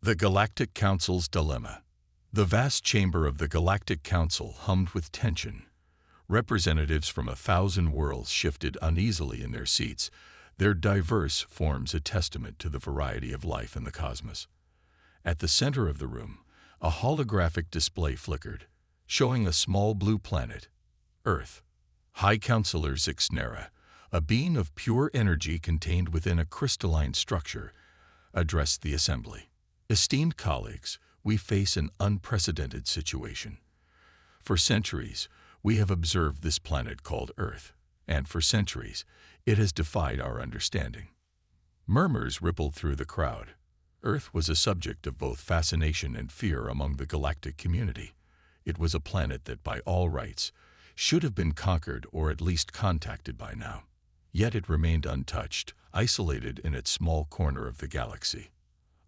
The Galactic Council's Dilemma. The vast chamber of the Galactic Council hummed with tension. Representatives from 1,000 worlds shifted uneasily in their seats, their diverse forms a testament to the variety of life in the cosmos. At the center of the room, a holographic display flickered, showing a small blue planet, Earth. High Counselor Zixnera, a being of pure energy contained within a crystalline structure, addressed the assembly. Esteemed colleagues, we face an unprecedented situation. For centuries, we have observed this planet called Earth, and for centuries, it has defied our understanding. Murmurs rippled through the crowd. Earth was a subject of both fascination and fear among the galactic community. It was a planet that, by all rights, should have been conquered or at least contacted by now. Yet it remained untouched, isolated in its small corner of the galaxy.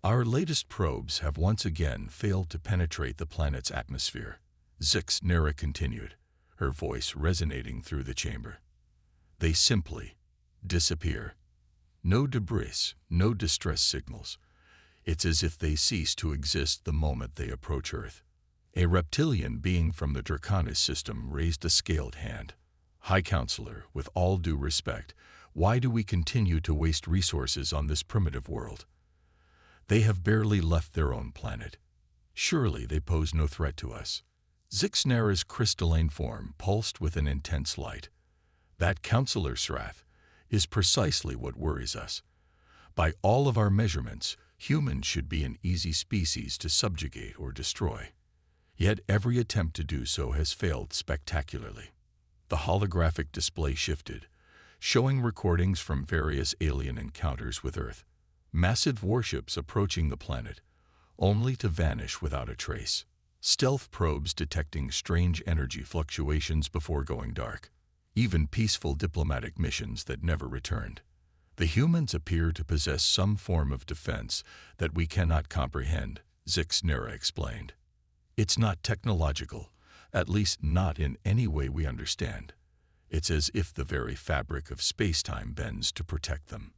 Our latest probes have once again failed to penetrate the planet's atmosphere, Zixnera continued, her voice resonating through the chamber. They simply disappear. No debris, no distress signals. It's as if they cease to exist the moment they approach Earth. A reptilian being from the Draconis system raised a scaled hand. High Counselor, with all due respect, why do we continue to waste resources on this primitive world? They have barely left their own planet. Surely they pose no threat to us. Zixnera's crystalline form pulsed with an intense light. That Counselor's wrath is precisely what worries us. By all of our measurements, humans should be an easy species to subjugate or destroy. Yet every attempt to do so has failed spectacularly. The holographic display shifted, showing recordings from various alien encounters with Earth. Massive warships approaching the planet, only to vanish without a trace. Stealth probes detecting strange energy fluctuations before going dark. Even peaceful diplomatic missions that never returned. The humans appear to possess some form of defense that we cannot comprehend, Zixnera explained. It's not technological, at least not in any way we understand. It's as if the very fabric of space-time bends to protect them.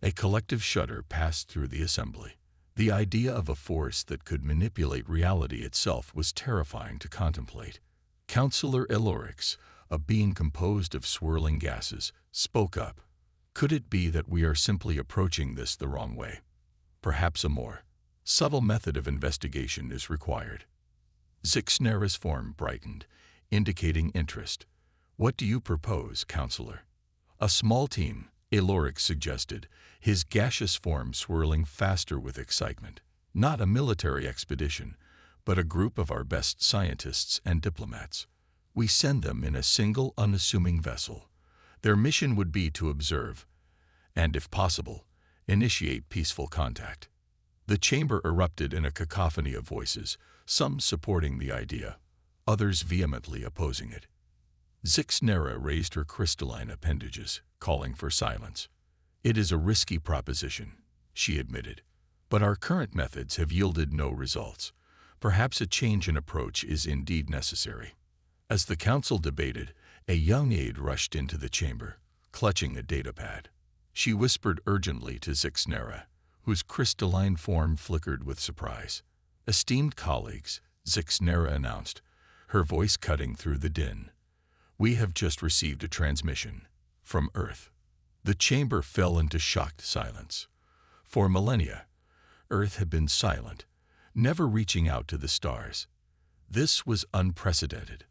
A collective shudder passed through the assembly. The idea of a force that could manipulate reality itself was terrifying to contemplate. Counselor Elorix, a being composed of swirling gases, spoke up. Could it be that we are simply approaching this the wrong way? Perhaps a more subtle method of investigation is required. Zixnera's form brightened, indicating interest. What do you propose, Counselor? A small team, Elorix suggested, his gaseous form swirling faster with excitement. Not a military expedition, but a group of our best scientists and diplomats. We send them in a single unassuming vessel. Their mission would be to observe, and if possible, initiate peaceful contact. The chamber erupted in a cacophony of voices, some supporting the idea, others vehemently opposing it. Zixnera raised her crystalline appendages, calling for silence. It is a risky proposition, she admitted, but our current methods have yielded no results. Perhaps a change in approach is indeed necessary. As the council debated, a young aide rushed into the chamber, clutching a datapad. She whispered urgently to Zixnera, whose crystalline form flickered with surprise. Esteemed colleagues, Zixnera announced, her voice cutting through the din. We have just received a transmission from Earth. The chamber fell into shocked silence. For millennia, Earth had been silent, never reaching out to the stars. This was unprecedented.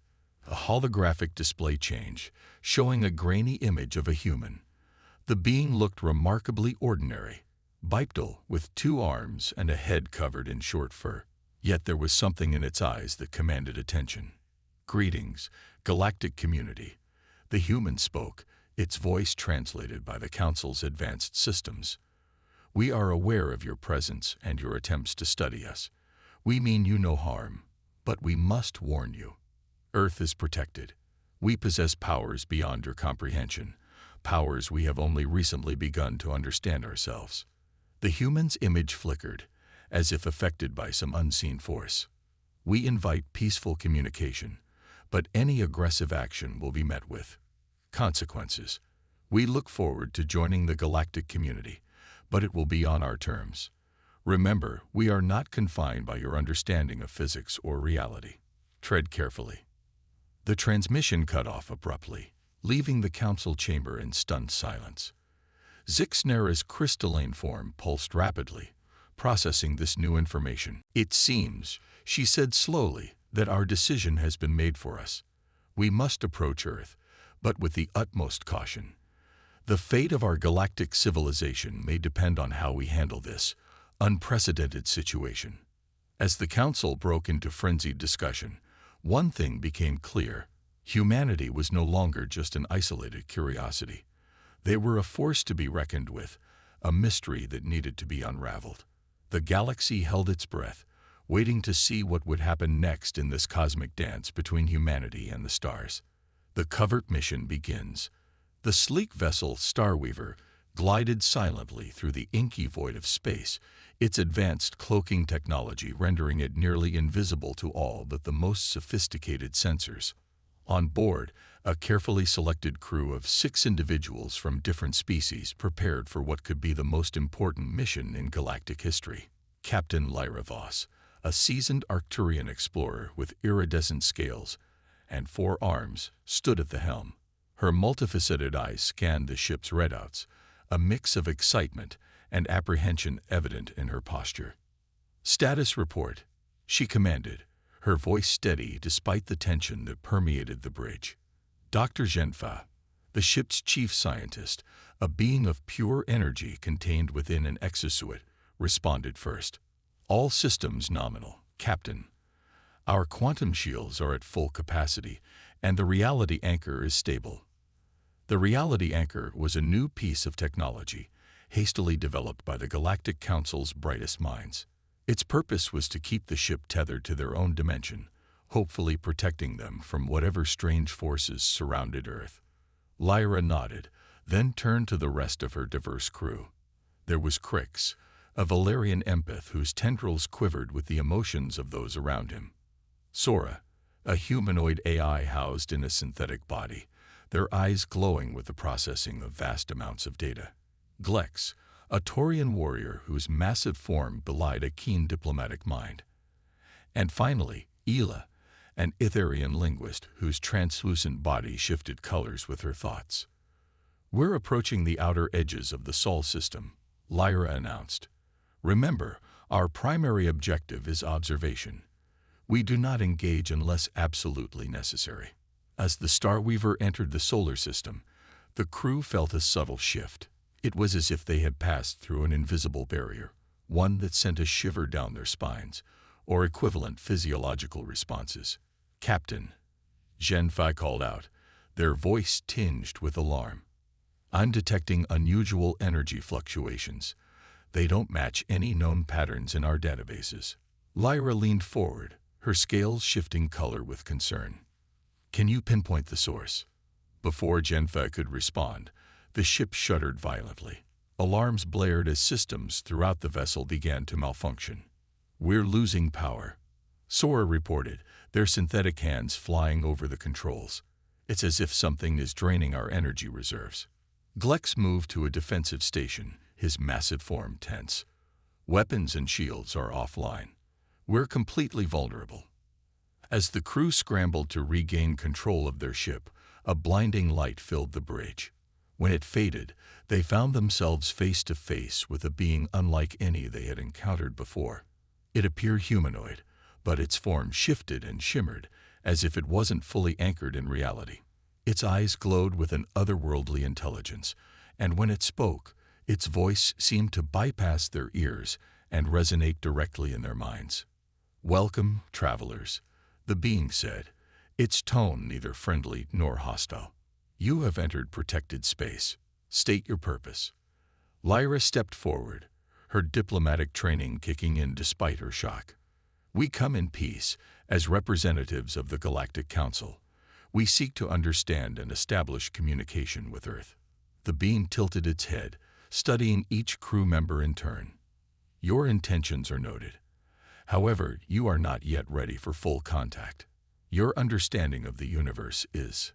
A holographic display change, showing a grainy image of a human. The being looked remarkably ordinary, bipedal with 2 arms and a head covered in short fur. Yet there was something in its eyes that commanded attention. Greetings, galactic community. The human spoke, its voice translated by the Council's advanced systems. We are aware of your presence and your attempts to study us. We mean you no harm, but we must warn you. Earth is protected. We possess powers beyond your comprehension, powers we have only recently begun to understand ourselves. The human's image flickered, as if affected by some unseen force. We invite peaceful communication, but any aggressive action will be met with consequences. We look forward to joining the galactic community, but it will be on our terms. Remember, we are not confined by your understanding of physics or reality. Tread carefully. The transmission cut off abruptly, leaving the council chamber in stunned silence. Zixnera's crystalline form pulsed rapidly, processing this new information. "It seems," she said slowly, "that our decision has been made for us. We must approach Earth, but with the utmost caution. The fate of our galactic civilization may depend on how we handle this unprecedented situation." As the council broke into frenzied discussion, one thing became clear. Humanity was no longer just an isolated curiosity. They were a force to be reckoned with, a mystery that needed to be unraveled. The galaxy held its breath, waiting to see what would happen next in this cosmic dance between humanity and the stars. The covert mission begins. The sleek vessel Starweaver glided silently through the inky void of space, its advanced cloaking technology rendering it nearly invisible to all but the most sophisticated sensors. On board, a carefully selected crew of 6 individuals from different species prepared for what could be the most important mission in galactic history. Captain Lyra Voss, a seasoned Arcturian explorer with iridescent scales and 4 arms, stood at the helm. Her multifaceted eyes scanned the ship's readouts, a mix of excitement and apprehension evident in her posture. "Status report," she commanded, her voice steady despite the tension that permeated the bridge. Dr. Zhenfa, the ship's chief scientist, a being of pure energy contained within an exosuit, responded first. "All systems nominal, Captain. Our quantum shields are at full capacity, and the reality anchor is stable." The reality anchor was a new piece of technology, hastily developed by the Galactic Council's brightest minds. Its purpose was to keep the ship tethered to their own dimension, hopefully protecting them from whatever strange forces surrounded Earth. Lyra nodded, then turned to the rest of her diverse crew. There was Crix, a Valerian empath whose tendrils quivered with the emotions of those around him. Sora, a humanoid AI housed in a synthetic body, their eyes glowing with the processing of vast amounts of data. Glex, a Taurian warrior whose massive form belied a keen diplomatic mind. And finally, Ela, an Itherian linguist whose translucent body shifted colors with her thoughts. "We're approaching the outer edges of the Sol system," Lyra announced. "Remember, our primary objective is observation. We do not engage unless absolutely necessary." As the Starweaver entered the solar system, the crew felt a subtle shift. It was as if they had passed through an invisible barrier, one that sent a shiver down their spines, or equivalent physiological responses. "Captain," Zhenfai called out, their voice tinged with alarm. "I'm detecting unusual energy fluctuations. They don't match any known patterns in our databases." Lyra leaned forward, her scales shifting color with concern. "Can you pinpoint the source?" Before Zhenfei could respond, the ship shuddered violently. Alarms blared as systems throughout the vessel began to malfunction. "We're losing power," Sora reported, their synthetic hands flying over the controls. "It's as if something is draining our energy reserves." Glex moved to a defensive station, his massive form tense. "Weapons and shields are offline. We're completely vulnerable." As the crew scrambled to regain control of their ship, a blinding light filled the bridge. When it faded, they found themselves face to face with a being unlike any they had encountered before. It appeared humanoid, but its form shifted and shimmered as if it wasn't fully anchored in reality. Its eyes glowed with an otherworldly intelligence, and when it spoke, its voice seemed to bypass their ears and resonate directly in their minds. "Welcome, travelers," the being said, its tone neither friendly nor hostile. "You have entered protected space. State your purpose." Lyra stepped forward, her diplomatic training kicking in despite her shock. "We come in peace, as representatives of the Galactic Council. We seek to understand and establish communication with Earth." The being tilted its head, studying each crew member in turn. "Your intentions are noted. However, you are not yet ready for full contact. Your understanding of the universe is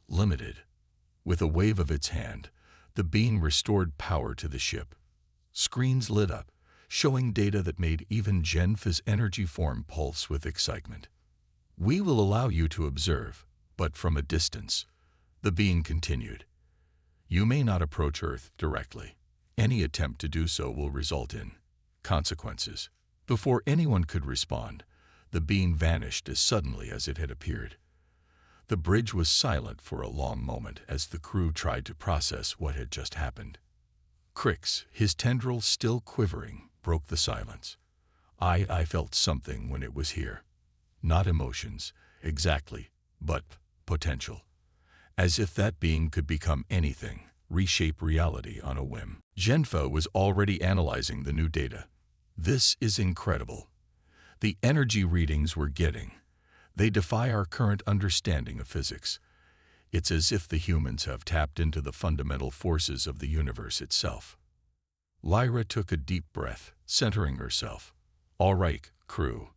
limited." With a wave of its hand, the being restored power to the ship. Screens lit up, showing data that made even Genfa's energy form pulse with excitement. "We will allow you to observe, but from a distance," the being continued. "You may not approach Earth directly. Any attempt to do so will result in consequences." Before anyone could respond, the being vanished as suddenly as it had appeared. The bridge was silent for a long moment as the crew tried to process what had just happened. Crix, his tendrils still quivering, broke the silence. I felt something when it was here. Not emotions, exactly, but potential. As if that being could become anything, reshape reality on a whim. Genfa was already analyzing the new data. "This is incredible. The energy readings we're getting, they defy our current understanding of physics. It's as if the humans have tapped into the fundamental forces of the universe itself." Lyra took a deep breath, centering herself. "All right, crew.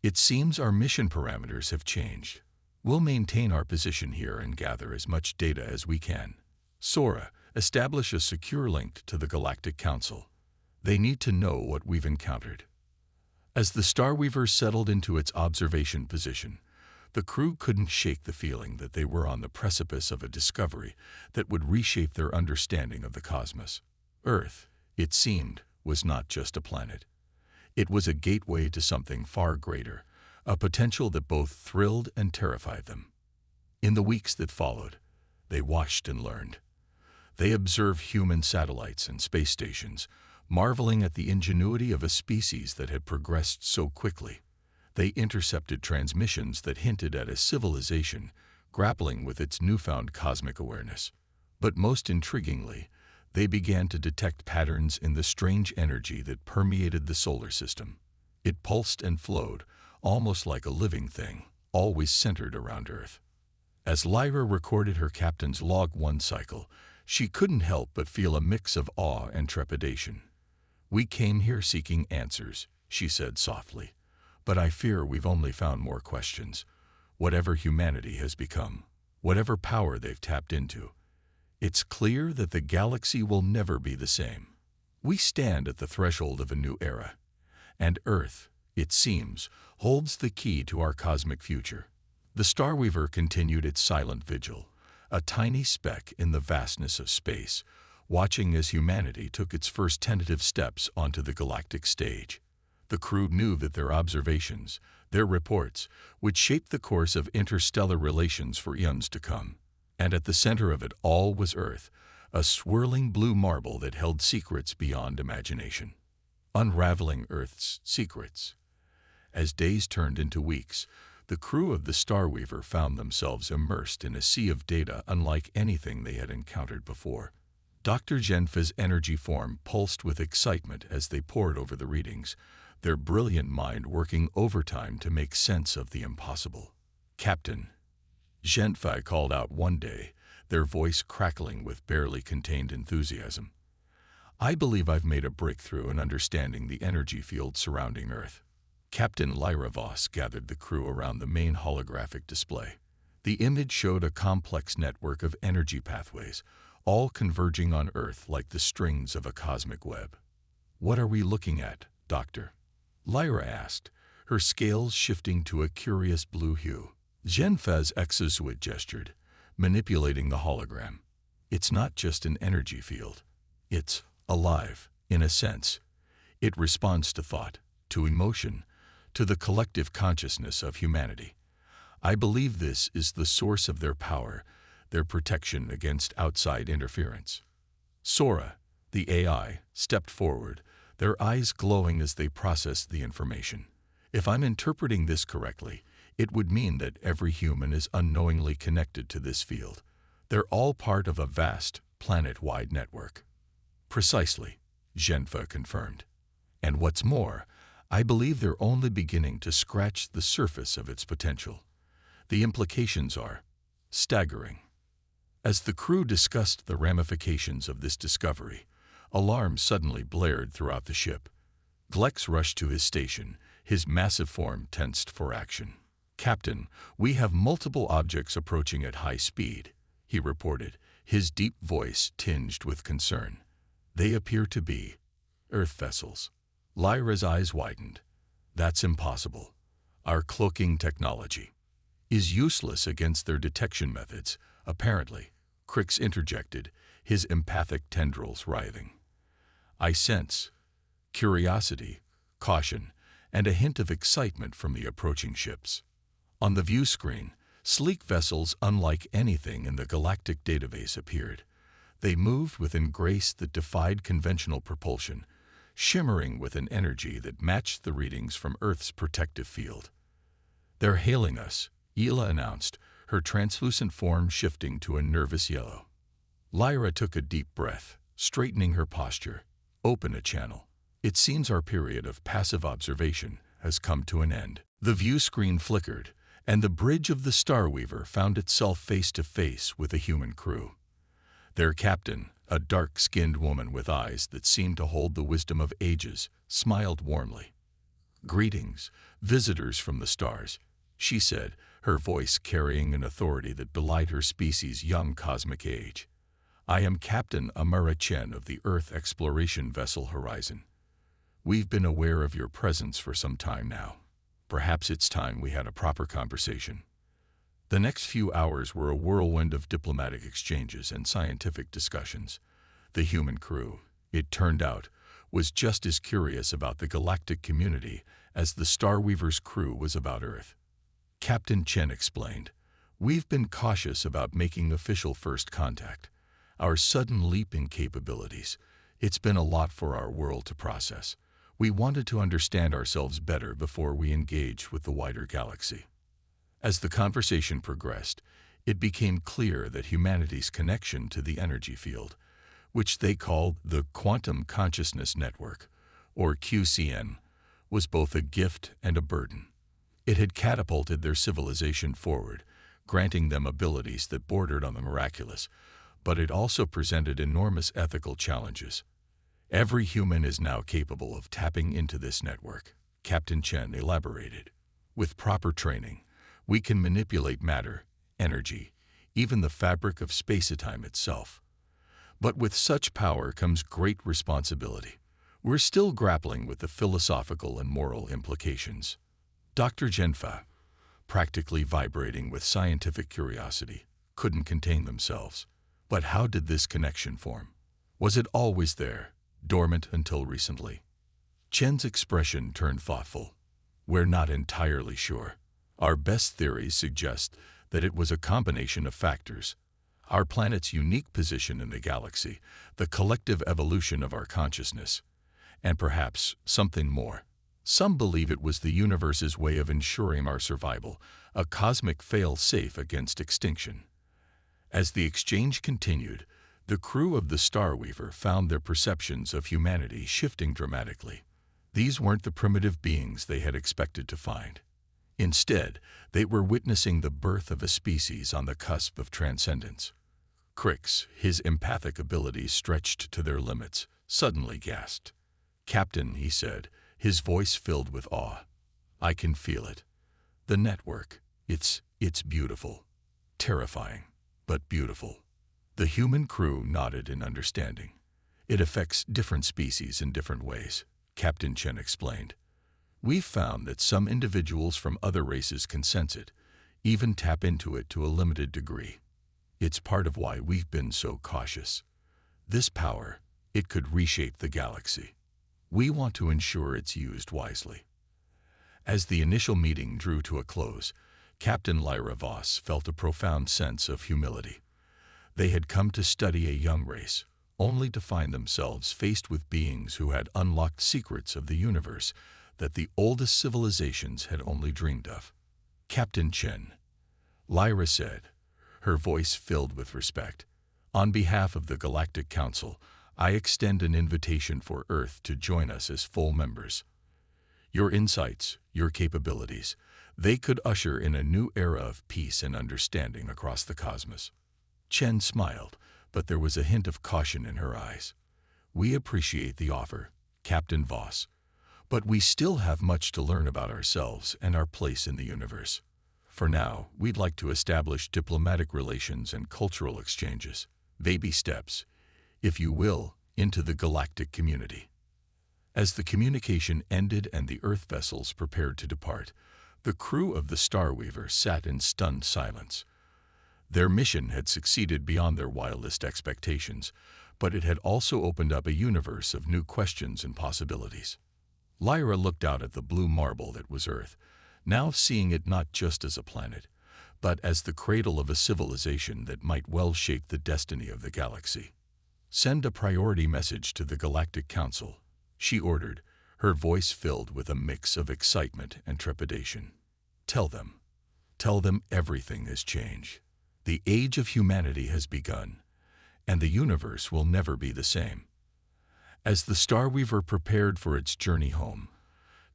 It seems our mission parameters have changed. We'll maintain our position here and gather as much data as we can. Sora, establish a secure link to the Galactic Council. They need to know what we've encountered." As the Starweaver settled into its observation position, the crew couldn't shake the feeling that they were on the precipice of a discovery that would reshape their understanding of the cosmos. Earth, it seemed, was not just a planet. It was a gateway to something far greater, a potential that both thrilled and terrified them. In the weeks that followed, they watched and learned. They observed human satellites and space stations, marveling at the ingenuity of a species that had progressed so quickly. They intercepted transmissions that hinted at a civilization grappling with its newfound cosmic awareness. But most intriguingly, they began to detect patterns in the strange energy that permeated the solar system. It pulsed and flowed, almost like a living thing, always centered around Earth. As Lyra recorded her captain's log 1 cycle, she couldn't help but feel a mix of awe and trepidation. "We came here seeking answers," she said softly, "but I fear we've only found more questions. Whatever humanity has become, whatever power they've tapped into, it's clear that the galaxy will never be the same. We stand at the threshold of a new era, and Earth, it seems, holds the key to our cosmic future." The Starweaver continued its silent vigil, a tiny speck in the vastness of space, watching as humanity took its first tentative steps onto the galactic stage. The crew knew that their observations, their reports, would shape the course of interstellar relations for eons to come. And at the center of it all was Earth, a swirling blue marble that held secrets beyond imagination. Unraveling Earth's secrets. As days turned into weeks, the crew of the Starweaver found themselves immersed in a sea of data unlike anything they had encountered before. Dr. Genfa's energy form pulsed with excitement as they pored over the readings, their brilliant mind working overtime to make sense of the impossible. "Captain," Genfa called out one day, their voice crackling with barely contained enthusiasm, "I believe I've made a breakthrough in understanding the energy field surrounding Earth." Captain Lyra Voss gathered the crew around the main holographic display. The image showed a complex network of energy pathways, all converging on Earth like the strings of a cosmic web. "What are we looking at, Doctor?" Lyra asked, her scales shifting to a curious blue hue. Genfa's exosuit gestured, manipulating the hologram. "It's not just an energy field. It's alive, in a sense. It responds to thought, to emotion, to the collective consciousness of humanity. I believe this is the source of their power, their protection against outside interference." Sora, the AI, stepped forward, their eyes glowing as they processed the information. "If I'm interpreting this correctly, it would mean that every human is unknowingly connected to this field. They're all part of a vast, planet-wide network." "Precisely," Genfa confirmed. "And what's more, I believe they're only beginning to scratch the surface of its potential. The implications are staggering." As the crew discussed the ramifications of this discovery, alarms suddenly blared throughout the ship. Glex rushed to his station, his massive form tensed for action. "Captain, we have multiple objects approaching at high speed," he reported, his deep voice tinged with concern. "They appear to be Earth vessels." Lyra's eyes widened. That's impossible. Our cloaking technology is useless against their detection methods, apparently, Crix interjected, his empathic tendrils writhing. I sense curiosity, caution, and a hint of excitement from the approaching ships. On the view screen, sleek vessels unlike anything in the galactic database appeared. They moved with a grace that defied conventional propulsion, shimmering with an energy that matched the readings from Earth's protective field. They're hailing us, Ela announced, her translucent form shifting to a nervous yellow. Lyra took a deep breath, straightening her posture. Open a channel. It seems our period of passive observation has come to an end. The view screen flickered, and the bridge of the Starweaver found itself face to face with a human crew. Their captain, a dark-skinned woman with eyes that seemed to hold the wisdom of ages, smiled warmly. Greetings, visitors from the stars, she said, her voice carrying an authority that belied her species' young cosmic age. I am Captain Amara Chen of the Earth exploration vessel Horizon. We've been aware of your presence for some time now. Perhaps it's time we had a proper conversation. The next few hours were a whirlwind of diplomatic exchanges and scientific discussions. The human crew, it turned out, was just as curious about the galactic community as the Starweaver's crew was about Earth. Captain Chen explained, we've been cautious about making official first contact. Our sudden leap in capabilities, it's been a lot for our world to process. We wanted to understand ourselves better before we engaged with the wider galaxy. As the conversation progressed, it became clear that humanity's connection to the energy field, which they called the Quantum Consciousness Network, or QCN, was both a gift and a burden. It had catapulted their civilization forward, granting them abilities that bordered on the miraculous, but it also presented enormous ethical challenges. Every human is now capable of tapping into this network, Captain Chen elaborated. With proper training, we can manipulate matter, energy, even the fabric of space-time itself. But with such power comes great responsibility. We're still grappling with the philosophical and moral implications. Dr. Genfa, practically vibrating with scientific curiosity, couldn't contain themselves. But how did this connection form? Was it always there, dormant until recently? Chen's expression turned thoughtful. We're not entirely sure. Our best theories suggest that it was a combination of factors. Our planet's unique position in the galaxy, the collective evolution of our consciousness, and perhaps something more. Some believe it was the universe's way of ensuring our survival, a cosmic fail-safe against extinction. As the exchange continued, the crew of the Starweaver found their perceptions of humanity shifting dramatically. These weren't the primitive beings they had expected to find. Instead, they were witnessing the birth of a species on the cusp of transcendence. Crix, his empathic abilities stretched to their limits, suddenly gasped. Captain, he said, his voice filled with awe. I can feel it. The network, it's beautiful. Terrifying, but beautiful. The human crew nodded in understanding. It affects different species in different ways, Captain Chen explained. We've found that some individuals from other races can sense it, even tap into it to a limited degree. It's part of why we've been so cautious. This power, it could reshape the galaxy. We want to ensure it's used wisely. As the initial meeting drew to a close, Captain Lyra Voss felt a profound sense of humility. They had come to study a young race, only to find themselves faced with beings who had unlocked secrets of the universe that the oldest civilizations had only dreamed of. Captain Chen, Lyra said, her voice filled with respect. On behalf of the Galactic Council, I extend an invitation for Earth to join us as full members. Your insights, your capabilities, they could usher in a new era of peace and understanding across the cosmos. Chen smiled, but there was a hint of caution in her eyes. We appreciate the offer, Captain Voss, but we still have much to learn about ourselves and our place in the universe. For now, we'd like to establish diplomatic relations and cultural exchanges, baby steps, if you will, into the galactic community. As the communication ended and the Earth vessels prepared to depart, the crew of the Starweaver sat in stunned silence. Their mission had succeeded beyond their wildest expectations, but it had also opened up a universe of new questions and possibilities. Lyra looked out at the blue marble that was Earth, now seeing it not just as a planet, but as the cradle of a civilization that might well shape the destiny of the galaxy. "Send a priority message to the Galactic Council," she ordered, her voice filled with a mix of excitement and trepidation. Tell them everything has changed. The age of humanity has begun, and the universe will never be the same." As the Starweaver prepared for its journey home,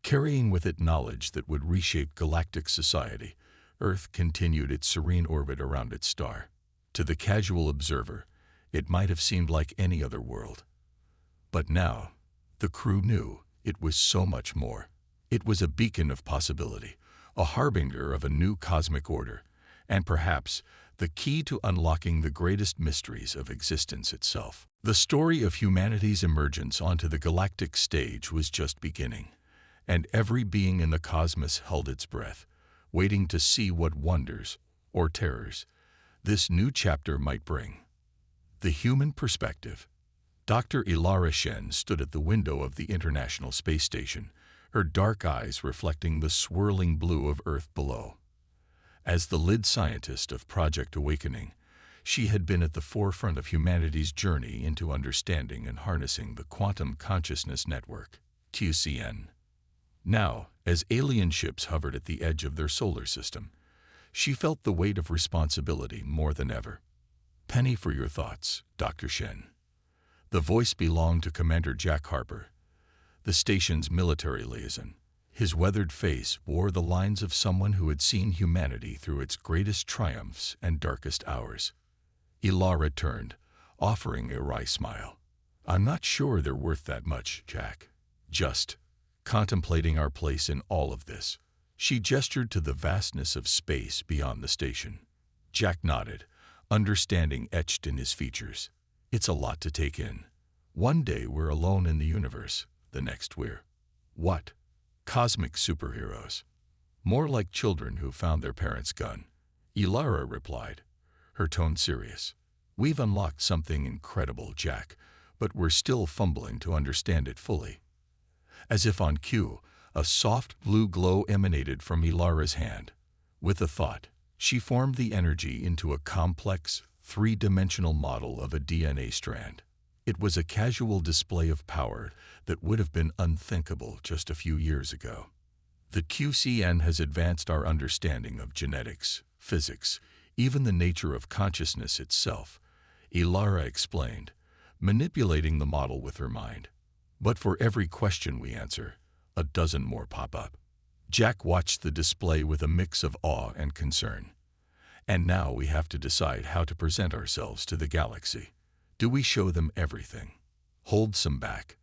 carrying with it knowledge that would reshape galactic society, Earth continued its serene orbit around its star. To the casual observer, it might have seemed like any other world. But now, the crew knew it was so much more. It was a beacon of possibility, a harbinger of a new cosmic order, and perhaps the key to unlocking the greatest mysteries of existence itself. The story of humanity's emergence onto the galactic stage was just beginning, and every being in the cosmos held its breath, waiting to see what wonders, or terrors, this new chapter might bring. The human perspective. Dr. Ilara Shen stood at the window of the International Space Station, her dark eyes reflecting the swirling blue of Earth below. As the lead scientist of Project Awakening, she had been at the forefront of humanity's journey into understanding and harnessing the Quantum Consciousness Network, QCN. Now, as alien ships hovered at the edge of their solar system, she felt the weight of responsibility more than ever. "Penny for your thoughts, Dr. Shen." The voice belonged to Commander Jack Harper, the station's military liaison. His weathered face bore the lines of someone who had seen humanity through its greatest triumphs and darkest hours. Ilara turned, offering a wry smile. "I'm not sure they're worth that much, Jack. Just contemplating our place in all of this." She gestured to the vastness of space beyond the station. Jack nodded, understanding etched in his features. "It's a lot to take in. One day we're alone in the universe, the next we're what? Cosmic superheroes. More like children who found their parents' gun." Ilara replied, her tone serious. "We've unlocked something incredible, Jack, but we're still fumbling to understand it fully." As if on cue, a soft blue glow emanated from Ilara's hand. With a thought, she formed the energy into a complex, three-dimensional model of a DNA strand. It was a casual display of power that would have been unthinkable just a few years ago. "The QCN has advanced our understanding of genetics, physics, even the nature of consciousness itself," Ilara explained, manipulating the model with her mind. "But for every question we answer, a dozen more pop up." Jack watched the display with a mix of awe and concern. "And now we have to decide how to present ourselves to the galaxy. Do we show them everything? Hold some back?"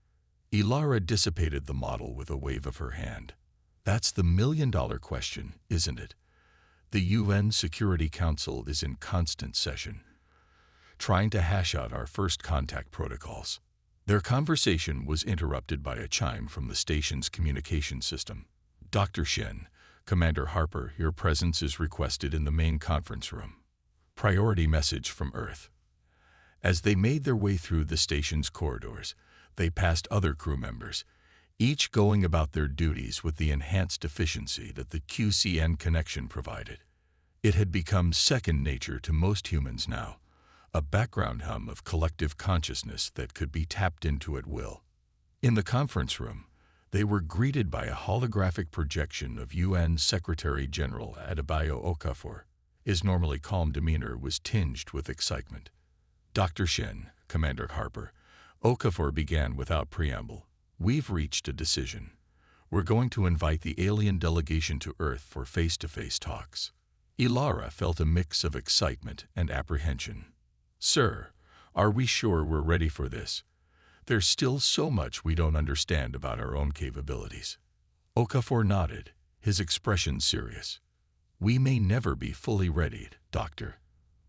Ilara dissipated the model with a wave of her hand. "That's the million-dollar question, isn't it? The UN Security Council is in constant session, trying to hash out our first contact protocols." Their conversation was interrupted by a chime from the station's communication system. "Dr. Shen, Commander Harper, your presence is requested in the main conference room. Priority message from Earth." As they made their way through the station's corridors, they passed other crew members, each going about their duties with the enhanced efficiency that the QCN connection provided. It had become second nature to most humans now, a background hum of collective consciousness that could be tapped into at will. In the conference room, they were greeted by a holographic projection of UN Secretary-General Adebayo Okafor. His normally calm demeanor was tinged with excitement. "Dr. Shen, Commander Harper," Okafor began without preamble, "we've reached a decision. We're going to invite the alien delegation to Earth for face-to-face talks." Ilara felt a mix of excitement and apprehension. "Sir, are we sure we're ready for this? There's still so much we don't understand about our own capabilities." Okafor nodded, his expression serious. "We may never be fully ready, Doctor,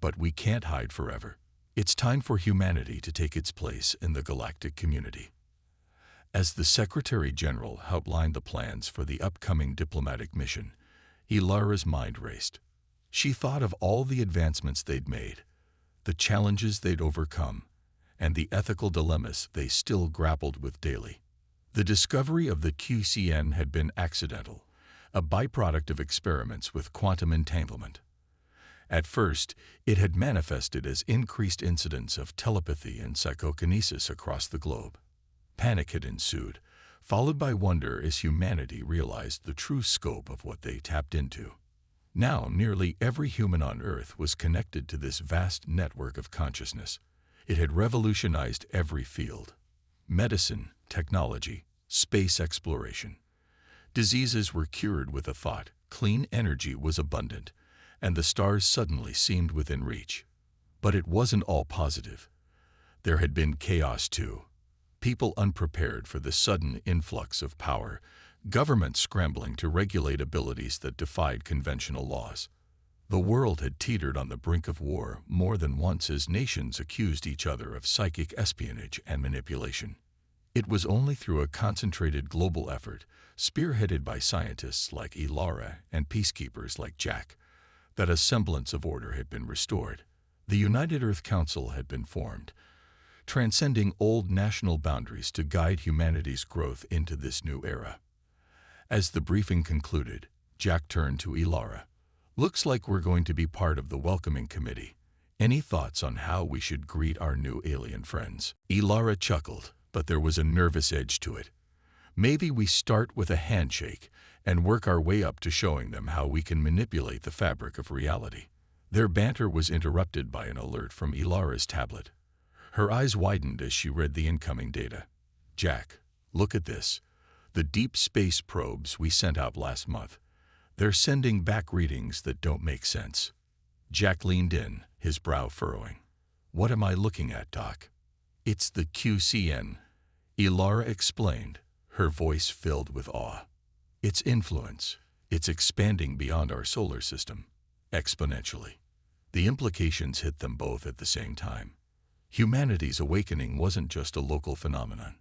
but we can't hide forever. It's time for humanity to take its place in the galactic community." As the Secretary General outlined the plans for the upcoming diplomatic mission, Ilara's mind raced. She thought of all the advancements they'd made, the challenges they'd overcome, and the ethical dilemmas they still grappled with daily. The discovery of the QCN had been accidental, a byproduct of experiments with quantum entanglement. At first, it had manifested as increased incidents of telepathy and psychokinesis across the globe. Panic had ensued, followed by wonder as humanity realized the true scope of what they tapped into. Now, nearly every human on Earth was connected to this vast network of consciousness. It had revolutionized every field: medicine, technology, space exploration. Diseases were cured with a thought, clean energy was abundant, and the stars suddenly seemed within reach. But it wasn't all positive. There had been chaos too. People unprepared for the sudden influx of power, governments scrambling to regulate abilities that defied conventional laws. The world had teetered on the brink of war more than once as nations accused each other of psychic espionage and manipulation. It was only through a concentrated global effort, spearheaded by scientists like Ilara and peacekeepers like Jack, that a semblance of order had been restored. The United Earth Council had been formed, transcending old national boundaries to guide humanity's growth into this new era. As the briefing concluded, Jack turned to Ilara. "Looks like we're going to be part of the welcoming committee. Any thoughts on how we should greet our new alien friends?" Ilara chuckled, but there was a nervous edge to it. "Maybe we start with a handshake and work our way up to showing them how we can manipulate the fabric of reality." Their banter was interrupted by an alert from Ilara's tablet. Her eyes widened as she read the incoming data. "Jack, look at this. The deep space probes we sent out last month. They're sending back readings that don't make sense." Jack leaned in, his brow furrowing. "What am I looking at, Doc?" "It's the QCN," Ilara explained, her voice filled with awe. "Its influence, it's expanding beyond our solar system, exponentially." The implications hit them both at the same time. Humanity's awakening wasn't just a local phenomenon.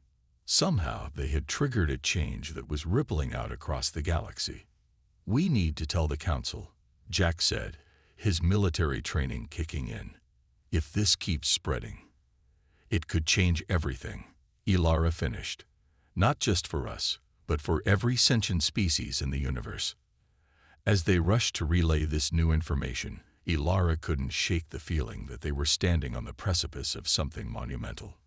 Somehow they had triggered a change that was rippling out across the galaxy. "We need to tell the Council," Jack said, his military training kicking in. "If this keeps spreading, it could change everything," Ilara finished. "Not just for us, but for every sentient species in the universe." As they rushed to relay this new information, Ilara couldn't shake the feeling that they were standing on the precipice of something monumental.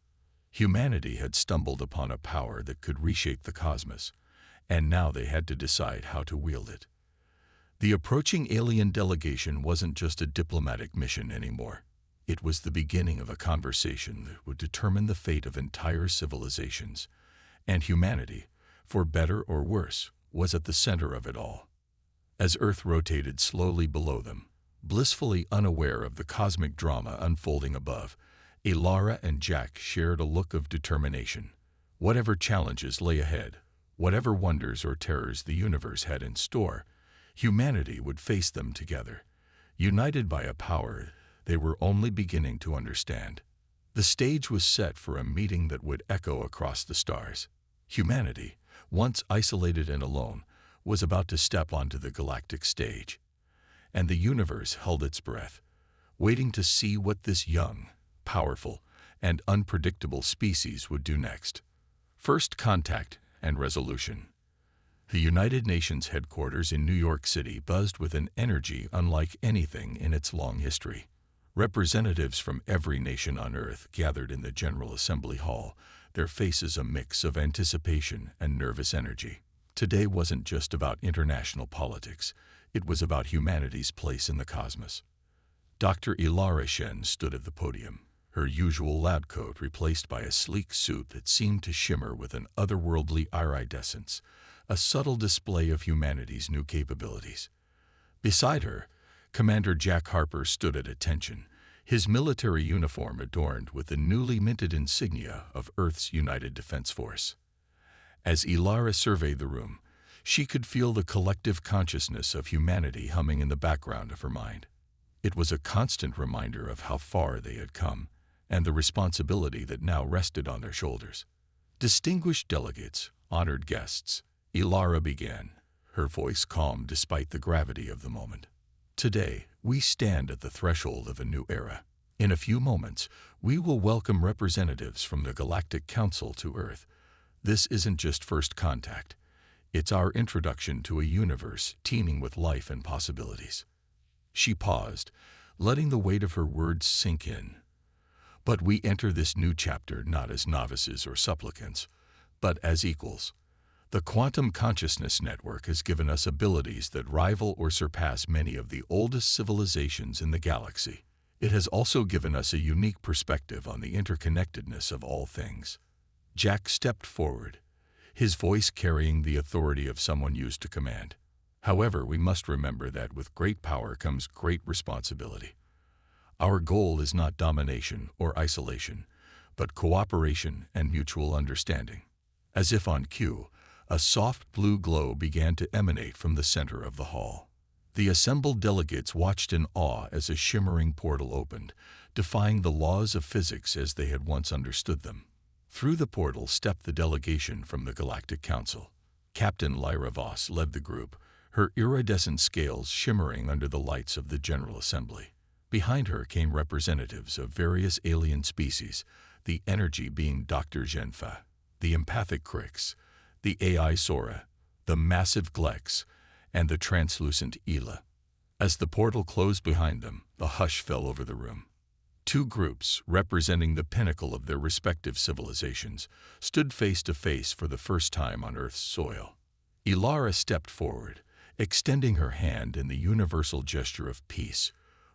Humanity had stumbled upon a power that could reshape the cosmos, and now they had to decide how to wield it. The approaching alien delegation wasn't just a diplomatic mission anymore. It was the beginning of a conversation that would determine the fate of entire civilizations, and humanity, for better or worse, was at the center of it all. As Earth rotated slowly below them, blissfully unaware of the cosmic drama unfolding above, Ilara and Jack shared a look of determination. Whatever challenges lay ahead, whatever wonders or terrors the universe had in store, humanity would face them together, united by a power they were only beginning to understand. The stage was set for a meeting that would echo across the stars. Humanity, once isolated and alone, was about to step onto the galactic stage, and the universe held its breath, waiting to see what this young, powerful, and unpredictable species would do next. First contact and resolution. The United Nations headquarters in New York City buzzed with an energy unlike anything in its long history. Representatives from every nation on Earth gathered in the General Assembly Hall, their faces a mix of anticipation and nervous energy. Today wasn't just about international politics. It was about humanity's place in the cosmos. Dr. Ilara Shen stood at the podium, her usual lab coat replaced by a sleek suit that seemed to shimmer with an otherworldly iridescence, a subtle display of humanity's new capabilities. Beside her, Commander Jack Harper stood at attention, his military uniform adorned with the newly minted insignia of Earth's United Defense Force. As Ilara surveyed the room, she could feel the collective consciousness of humanity humming in the background of her mind. It was a constant reminder of how far they had come, and the responsibility that now rested on their shoulders. Distinguished delegates, honored guests, Ilara began, her voice calm despite the gravity of the moment. Today, we stand at the threshold of a new era. In a few moments, we will welcome representatives from the Galactic Council to Earth. This isn't just first contact. It's our introduction to a universe teeming with life and possibilities. She paused, letting the weight of her words sink in. But we enter this new chapter not as novices or supplicants, but as equals. The Quantum Consciousness Network has given us abilities that rival or surpass many of the oldest civilizations in the galaxy. It has also given us a unique perspective on the interconnectedness of all things. Jack stepped forward, his voice carrying the authority of someone used to command. However, we must remember that with great power comes great responsibility. Our goal is not domination or isolation, but cooperation and mutual understanding. As if on cue, a soft blue glow began to emanate from the center of the hall. The assembled delegates watched in awe as a shimmering portal opened, defying the laws of physics as they had once understood them. Through the portal stepped the delegation from the Galactic Council. Captain Lyra Voss led the group, her iridescent scales shimmering under the lights of the General Assembly. Behind her came representatives of various alien species, the energy being Dr. Genfa, the empathic Crix, the AI Sora, the massive Glex, and the translucent Ela. As the portal closed behind them, the hush fell over the room. Two groups, representing the pinnacle of their respective civilizations, stood face to face for the first time on Earth's soil. Ilara stepped forward, extending her hand in the universal gesture of peace.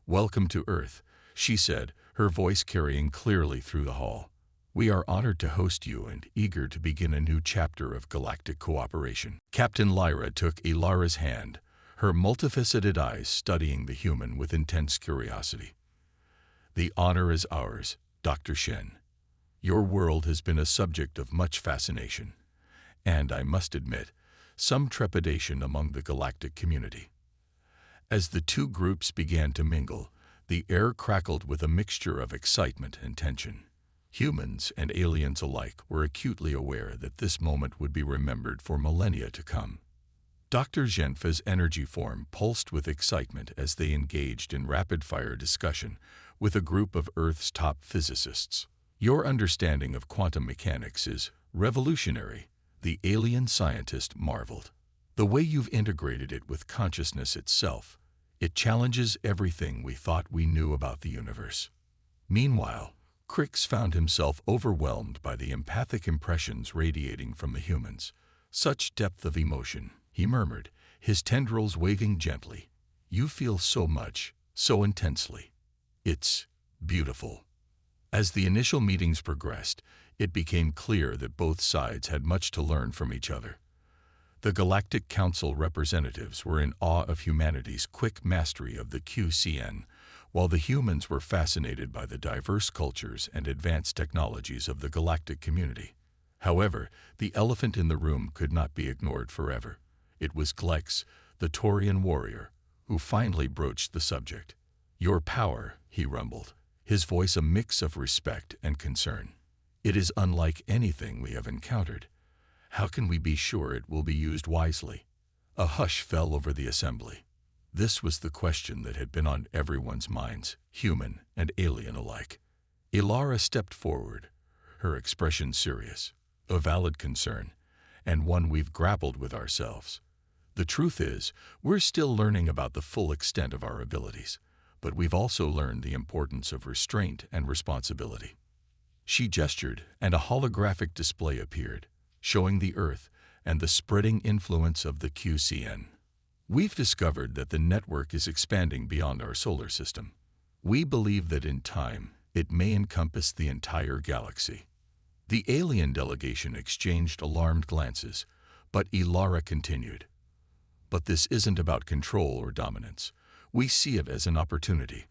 "Welcome to Earth," she said, her voice carrying clearly through the hall. "We are honored to host you and eager to begin a new chapter of galactic cooperation." Captain Lyra took Ilara's hand, her multifaceted eyes studying the human with intense curiosity. "The honor is ours, Dr. Shen. Your world has been a subject of much fascination, and I must admit, some trepidation among the galactic community." As the two groups began to mingle, the air crackled with a mixture of excitement and tension. Humans and aliens alike were acutely aware that this moment would be remembered for millennia to come. Dr. Genfa's energy form pulsed with excitement as they engaged in rapid-fire discussion with a group of Earth's top physicists. "Your understanding of quantum mechanics is revolutionary," the alien scientist marveled. "The way you've integrated it with consciousness itself, it challenges everything we thought we knew about the universe." Meanwhile, Crix found himself overwhelmed by the empathic impressions radiating from the humans. "Such depth of emotion," he murmured, his tendrils waving gently. "You feel so much, so intensely. It's beautiful." As the initial meetings progressed, it became clear that both sides had much to learn from each other. The Galactic Council representatives were in awe of humanity's quick mastery of the QCN, while the humans were fascinated by the diverse cultures and advanced technologies of the galactic community. However, the elephant in the room could not be ignored forever. It was Glex, the Taurian warrior, who finally broached the subject. "Your power," he rumbled, his voice a mix of respect and concern. "It is unlike anything we have encountered. How can we be sure it will be used wisely?" A hush fell over the assembly. This was the question that had been on everyone's minds, human and alien alike. Ilara stepped forward, her expression serious. "A valid concern, and one we've grappled with ourselves. The truth is, we're still learning about the full extent of our abilities, but we've also learned the importance of restraint and responsibility." She gestured, and a holographic display appeared, showing the Earth and the spreading influence of the QCN. "We've discovered that the network is expanding beyond our solar system. We believe that in time, it may encompass the entire galaxy." The alien delegation exchanged alarmed glances, but Ilara continued. "But this isn't about control or dominance. We see it as an opportunity,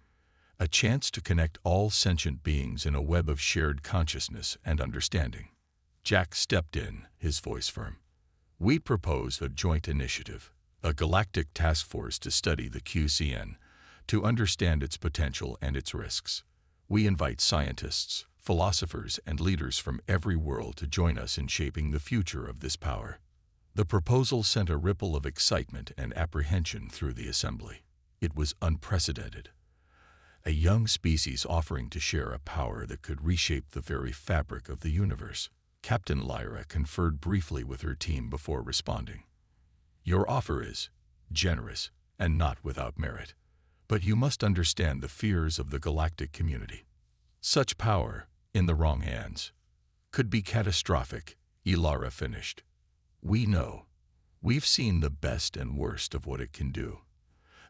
a chance to connect all sentient beings in a web of shared consciousness and understanding." Jack stepped in, his voice firm. "We propose a joint initiative, a galactic task force to study the QCN, to understand its potential and its risks. We invite scientists, philosophers, and leaders from every world to join us in shaping the future of this power. The proposal sent a ripple of excitement and apprehension through the assembly. It was unprecedented. A young species offering to share a power that could reshape the very fabric of the universe. Captain Lyra conferred briefly with her team before responding. Your offer is generous and not without merit, but you must understand the fears of the galactic community. Such power, in the wrong hands, could be catastrophic, Ilara finished. We know. We've seen the best and worst of what it can do.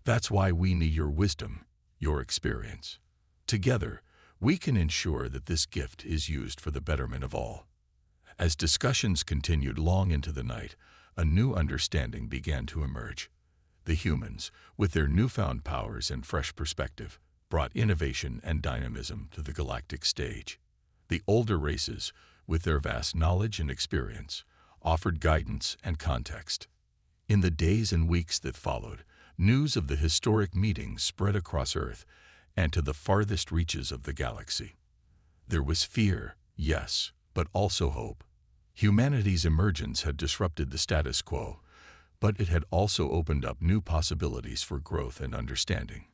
That's why we need your wisdom, your experience. Together, we can ensure that this gift is used for the betterment of all. As discussions continued long into the night, a new understanding began to emerge. The humans, with their newfound powers and fresh perspective, brought innovation and dynamism to the galactic stage. The older races, with their vast knowledge and experience, offered guidance and context. In the days and weeks that followed, news of the historic meeting spread across Earth and to the farthest reaches of the galaxy. There was fear, yes, but also hope. Humanity's emergence had disrupted the status quo, but it had also opened up new possibilities for growth and understanding.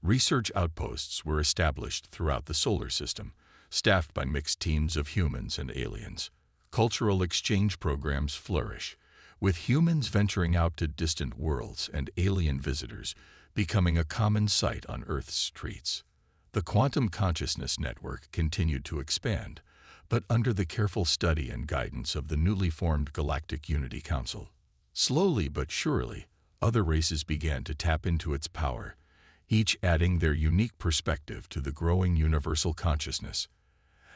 Research outposts were established throughout the solar system, staffed by mixed teams of humans and aliens. Cultural exchange programs flourish, with humans venturing out to distant worlds and alien visitors becoming a common sight on Earth's streets. The quantum consciousness network continued to expand, but under the careful study and guidance of the newly formed Galactic Unity Council. Slowly but surely, other races began to tap into its power, each adding their unique perspective to the growing universal consciousness.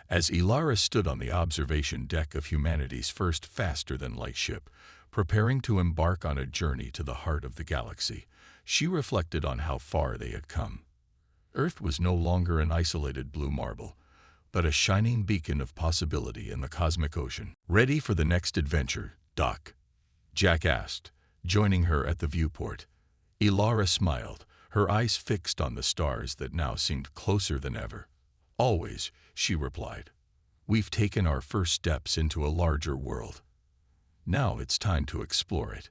As Ilara stood on the observation deck of humanity's first faster-than-light ship, preparing to embark on a journey to the heart of the galaxy, she reflected on how far they had come. Earth was no longer an isolated blue marble, but a shining beacon of possibility in the cosmic ocean. Ready for the next adventure, Doc? Jack asked, joining her at the viewport. Ilara smiled, her eyes fixed on the stars that now seemed closer than ever. Always, she replied. We've taken our first steps into a larger world. Now it's time to explore it.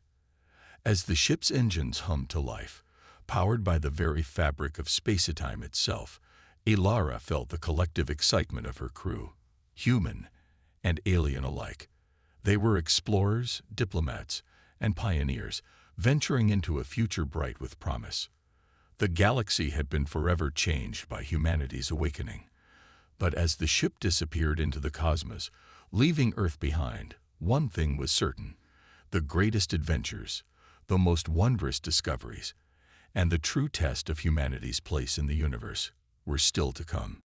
As the ship's engines hummed to life, powered by the very fabric of space-time itself, Ilara felt the collective excitement of her crew, human and alien alike. They were explorers, diplomats, and pioneers, venturing into a future bright with promise. The galaxy had been forever changed by humanity's awakening. But as the ship disappeared into the cosmos, leaving Earth behind, one thing was certain: the greatest adventures, the most wondrous discoveries, and the true test of humanity's place in the universe were still to come.